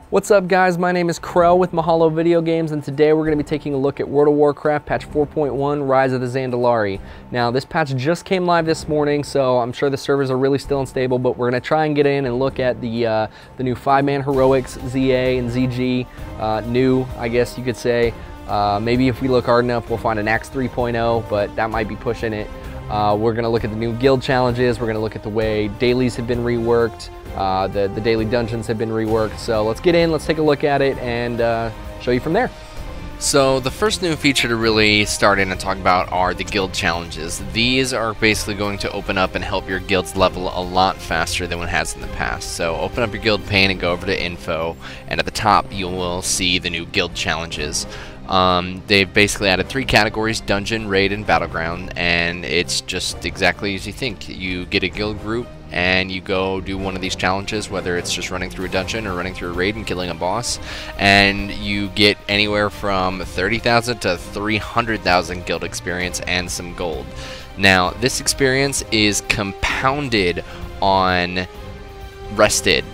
What's up guys, my name is Crow with Mahalo Video Games, and today we're going to be taking a look at World of Warcraft patch 4.1 Rise of the Zandalari. Now this patch just came live this morning, so I'm sure the servers are really still unstable, but we're going to try and get in and look at the new 5-man heroics, ZA and ZG, new I guess you could say. Maybe if we look hard enough we'll find an Axe 3.0, but that might be pushing it. We're going to look at the new guild challenges, we're going to look at the way dailies have been reworked, the daily dungeons have been reworked. So let's get in, let's take a look at it, and show you from there. So the first new feature to really start in and talk about are the guild challenges. These are basically going to open up and help your guilds level a lot faster than what it has in the past. So open up your guild pane and go over to info, and at the top you will see the new guild challenges. They've basically added 3 categories: dungeon, raid, and battleground, and it's just exactly as you think. You get a guild group and you go do one of these challenges, whether it's just running through a dungeon or running through a raid and killing a boss, and you get anywhere from 30,000 to 300,000 guild experience and some gold. Now this experience is compounded on rested.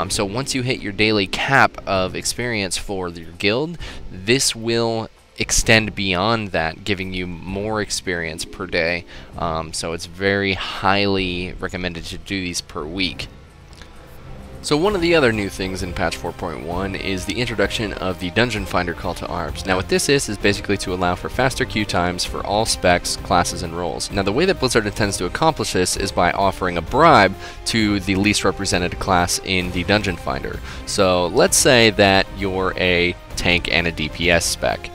So once you hit your daily cap of experience for your guild, this will extend beyond that, giving you more experience per day. So it's very highly recommended to do these per week. So one of the other new things in patch 4.1 is the introduction of the Dungeon Finder call to arms. Now what this is basically to allow for faster queue times for all specs, classes, and roles. Now the way that Blizzard intends to accomplish this is by offering a bribe to the least represented class in the Dungeon Finder. So let's say that you're a tank and a DPS spec,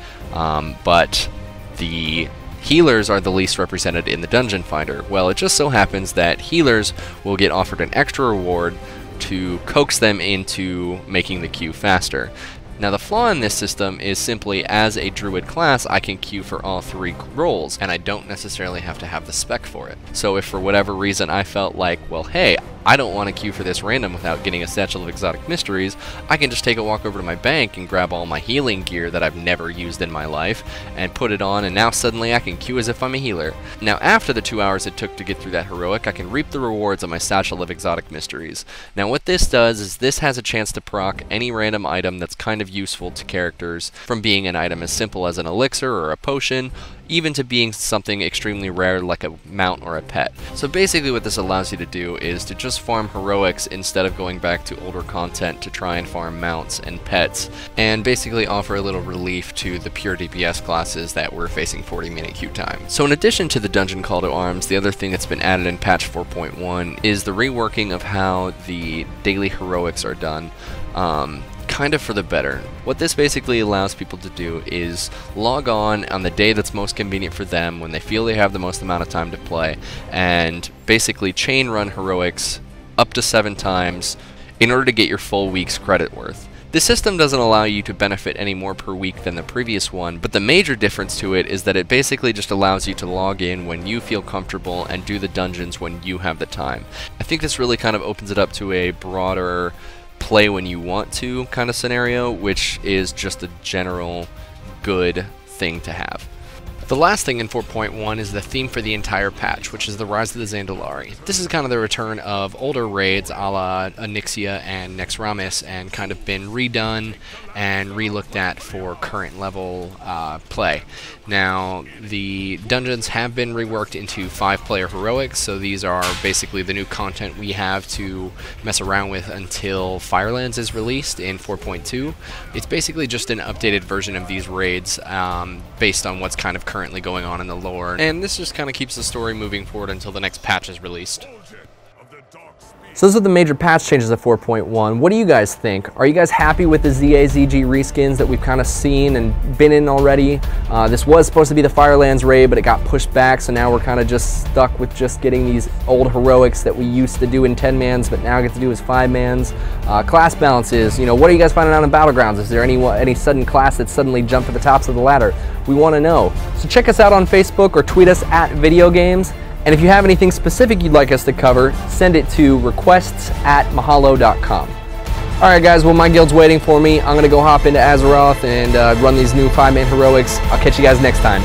but the healers are the least represented in the Dungeon Finder. Well, it just so happens that healers will get offered an extra reward to coax them into making the queue faster. Now the flaw in this system is simply, as a druid class, I can queue for all 3 roles, and I don't necessarily have to have the spec for it. So if for whatever reason I felt like, well hey, I don't want to queue for this random without getting a Satchel of Exotic Mysteries, I can just take a walk over to my bank and grab all my healing gear that I've never used in my life and put it on, and now suddenly I can queue as if I'm a healer. Now after the 2 hours it took to get through that heroic, I can reap the rewards of my Satchel of Exotic Mysteries. Now what this does is this has a chance to proc any random item that's kind of useful to characters, from being an item as simple as an elixir or a potion, even to being something extremely rare like a mount or a pet. So basically what this allows you to do is to just farm heroics instead of going back to older content to try and farm mounts and pets, and basically offer a little relief to the pure DPS classes that were facing 40-minute queue time. So in addition to the dungeon call to arms, the other thing that's been added in patch 4.1 is the reworking of how the daily heroics are done. Kind of for the better. What this basically allows people to do is log on the day that's most convenient for them, when they feel they have the most amount of time to play, and basically chain run heroics up to 7 times in order to get your full week's credit worth. This system doesn't allow you to benefit any more per week than the previous one, but the major difference to it is that it basically just allows you to log in when you feel comfortable and do the dungeons when you have the time. I think this really kind of opens it up to a broader play when you want to kind of scenario, which is just a general good thing to have. The last thing in 4.1 is the theme for the entire patch, which is the Rise of the Zandalari. This is kind of the return of older raids a la Onyxia and Nexramis, and kind of been redone and re-looked at for current level play. Now, the dungeons have been reworked into 5-player heroics, so these are basically the new content we have to mess around with until Firelands is released in 4.2. It's basically just an updated version of these raids based on what's kind of currently going on in the lore, and this just kind of keeps the story moving forward until the next patch is released. So those are the major patch changes of 4.1. What do you guys think? Are you guys happy with the ZA-ZG reskins that we've kind of seen and been in already? This was supposed to be the Firelands raid, but it got pushed back, so now we're kind of just stuck with just getting these old heroics that we used to do in 10-mans, but now get to do as 5-mans. Class balances, you know, what are you guys finding out in Battlegrounds? Is there any sudden class that suddenly jumped to the tops of the ladder? We want to know. So check us out on Facebook or tweet us at Video Games. And if you have anything specific you'd like us to cover, send it to requests@mahalo.com. Alright guys, well my guild's waiting for me. I'm going to go hop into Azeroth and run these new 5-man heroics. I'll catch you guys next time.